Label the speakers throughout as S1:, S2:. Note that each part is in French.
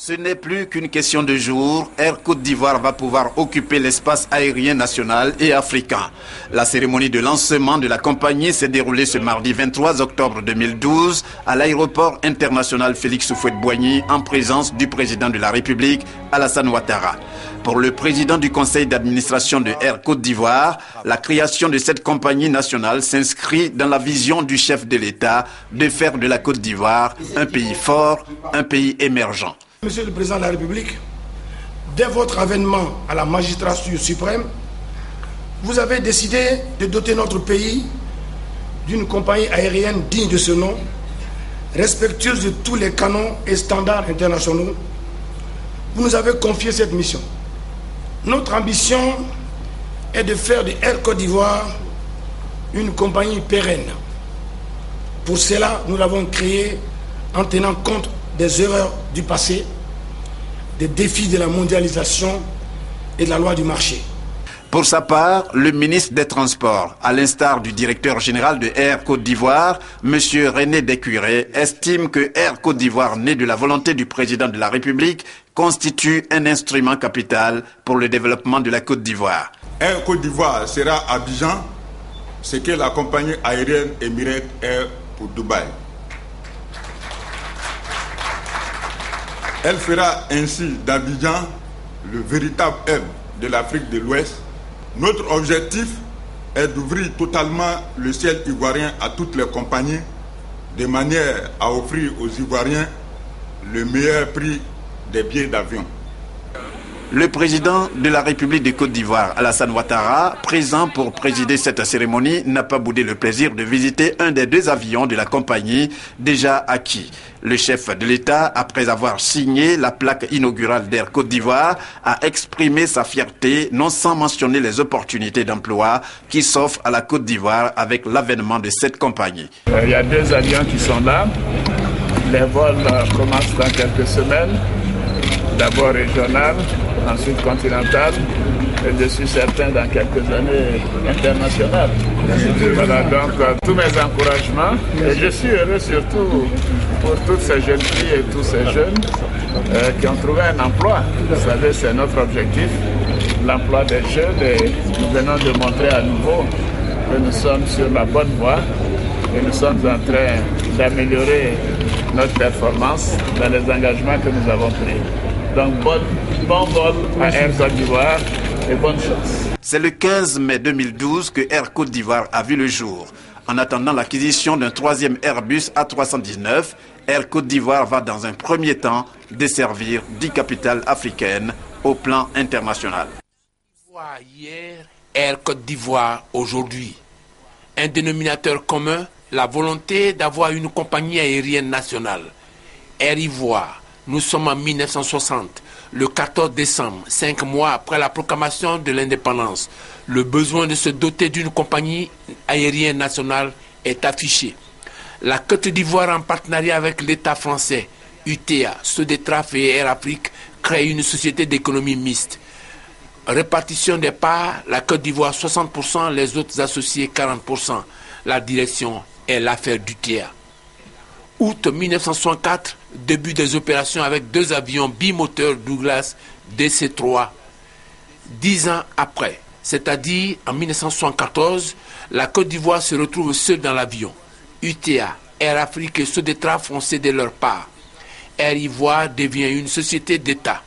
S1: Ce n'est plus qu'une question de jours. Air Côte d'Ivoire va pouvoir occuper l'espace aérien national et africain. La cérémonie de lancement de la compagnie s'est déroulée ce mardi 23 octobre 2012 à l'aéroport international Félix Houphouët-Boigny en présence du président de la République, Alassane Ouattara. Pour le président du conseil d'administration de Air Côte d'Ivoire, la création de cette compagnie nationale s'inscrit dans la vision du chef de l'État de faire de la Côte d'Ivoire un pays fort, un pays émergent.
S2: Monsieur le Président de la République, dès votre avènement à la magistrature suprême, vous avez décidé de doter notre pays d'une compagnie aérienne digne de ce nom, respectueuse de tous les canons et standards internationaux. Vous nous avez confié cette mission. Notre ambition est de faire de Air Côte d'Ivoire une compagnie pérenne. Pour cela, nous l'avons créée en tenant compte des erreurs du passé, des défis de la mondialisation et de la loi du marché.
S1: Pour sa part, le ministre des Transports, à l'instar du directeur général de Air Côte d'Ivoire, M. René Décuré, estime que Air Côte d'Ivoire, né de la volonté du président de la République, constitue un instrument capital pour le développement de la Côte d'Ivoire.
S3: Air Côte d'Ivoire sera à Abidjan, ce que la compagnie aérienne Emirates Air pour Dubaï. Elle fera ainsi d'Abidjan le véritable hub de l'Afrique de l'Ouest. Notre objectif est d'ouvrir totalement le ciel ivoirien à toutes les compagnies, de manière à offrir aux Ivoiriens le meilleur prix des billets d'avion.
S1: Le président de la République de Côte d'Ivoire, Alassane Ouattara, présent pour présider cette cérémonie, n'a pas boudé le plaisir de visiter un des deux avions de la compagnie déjà acquis. Le chef de l'État, après avoir signé la plaque inaugurale d'Air Côte d'Ivoire, a exprimé sa fierté, non sans mentionner les opportunités d'emploi qui s'offrent à la Côte d'Ivoire avec l'avènement de cette compagnie.
S4: Il y a deux avions qui sont là. Les vols commencent dans quelques semaines. D'abord régional, ensuite continental, et je suis certain dans quelques années international. Voilà donc tous mes encouragements. Et je suis heureux surtout pour toutes ces jeunes filles et tous ces jeunes qui ont trouvé un emploi. Vous savez, c'est notre objectif, l'emploi des jeunes, et nous venons de montrer à nouveau que nous sommes sur la bonne voie et nous sommes en train d'améliorer notre performance dans les engagements que nous avons pris. Donc bon vol à Air Côte d'Ivoire et bonne chance.
S1: C'est le 15 mai 2012 que Air Côte d'Ivoire a vu le jour. En attendant l'acquisition d'un troisième Airbus A319, Air Côte d'Ivoire va dans un premier temps desservir 10 capitales africaines au plan international.
S5: Hier, Air Côte d'Ivoire aujourd'hui. Un dénominateur commun, la volonté d'avoir une compagnie aérienne nationale. Air Ivoire. Nous sommes en 1960, le 14 décembre, 5 mois après la proclamation de l'indépendance. Le besoin de se doter d'une compagnie aérienne nationale est affiché. La Côte d'Ivoire, en partenariat avec l'État français, UTA, Sodetraf et Air Afrique, crée une société d'économie mixte. Répartition des parts, la Côte d'Ivoire 60%, les autres associés 40%. La direction est l'affaire d'UTA. Août 1964, début des opérations avec deux avions bimoteurs Douglas DC-3. 10 ans après, c'est-à-dire en 1974, la Côte d'Ivoire se retrouve seule dans l'avion. UTA, Air Afrique et Sodetraf ont cédé leur part. Air Ivoire devient une société d'État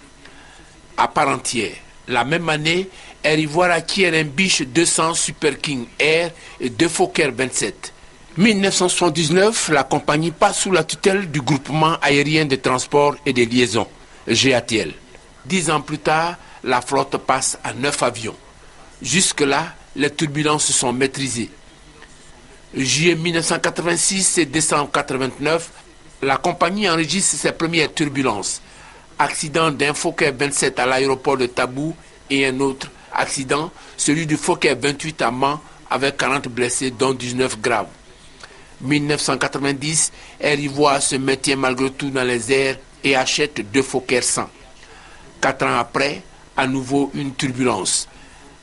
S5: à part entière. La même année, Air Ivoire acquiert un Biche 200 Super King Air et deux Fokker 27. 1979, la compagnie passe sous la tutelle du groupement aérien de transport et de liaison, GATL. 10 ans plus tard, la flotte passe à 9 avions. Jusque-là, les turbulences sont maîtrisées. Juillet 1986 et décembre 1989, la compagnie enregistre ses premières turbulences. Accident d'un Fokker 27 à l'aéroport de Tabou et un autre accident, celui du Fokker 28 à Mans avec 40 blessés dont 19 graves. 1990, Air Ivoire se maintient malgré tout dans les airs et achète deux Fokker 100. 4 ans après, à nouveau une turbulence.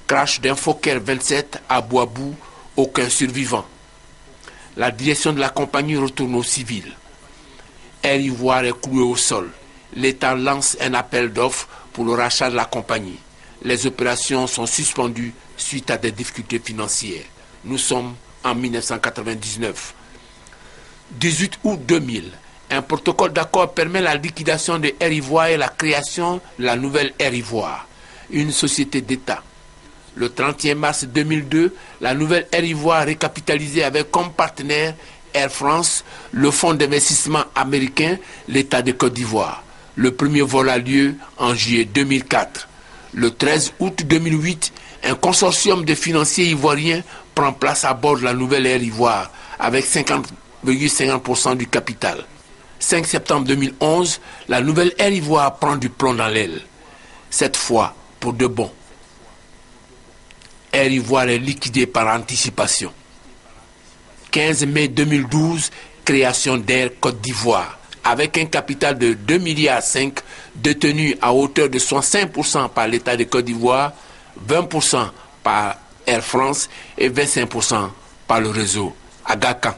S5: Crash d'un Fokker 27 à Boabou, aucun survivant. La direction de la compagnie retourne au civil. Air Ivoire est cloué au sol. l'État lance un appel d'offres pour le rachat de la compagnie. Les opérations sont suspendues suite à des difficultés financières. Nous sommes en 1999. 18 août 2000, un protocole d'accord permet la liquidation de Air Ivoire et la création de la nouvelle Air Ivoire, une société d'État. Le 31 mars 2002, la nouvelle Air Ivoire récapitalisée avec comme partenaire Air France, le fonds d'investissement américain, l'État de Côte d'Ivoire. Le premier vol a lieu en juillet 2004. Le 13 août 2008, un consortium de financiers ivoiriens prend place à bord de la nouvelle Air Ivoire avec 50,50% du capital. 5 septembre 2011, la nouvelle Air Ivoire prend du plomb dans l'aile. Cette fois, pour de bon. Air Ivoire est liquidée par anticipation. 15 mai 2012, création d'Air Côte d'Ivoire, avec un capital de 2,5 milliards détenu à hauteur de 65% par l'État de Côte d'Ivoire, 20% par Air France et 25% par le réseau Aga Khan.